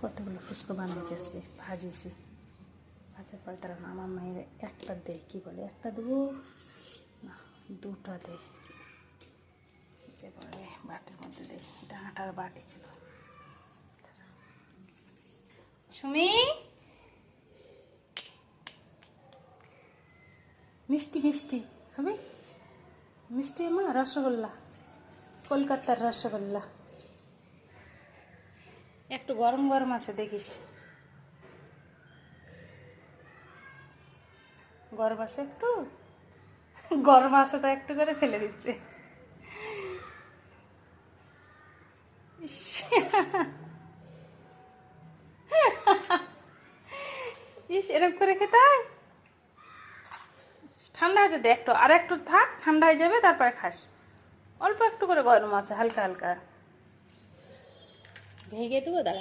কতগুলো ফুচকা বানিয়েছি আজকে, ভাজিয়েছি। ভাজার পরে তারা আমার মায়ের একটা দে, কী বলে, একটা দেবো না, দুটো দে, কী যে বলে, বাটির মধ্যে দে, এটা আটার বাটি ছিল। সুমি, মিষ্টি মিষ্টি খাবি? মিষ্টি আমার রসগোল্লা, কলকাতার রসগোল্লা, একটু গরম গরম আছে, দেখিস। গরম আছে একটু, গরম আছে তো একটু করে ফেলে দিচ্ছে। ইস, এরকম করে খেতে হয়? ঠান্ডা হয়ে যেতে একটু, আর একটু থাক, ঠান্ডা হয়ে যাবে, তারপরে খাস। অল্প একটু করে গরম আছে, হালকা হালকা ভেঙে দেবো, দাঁড়া।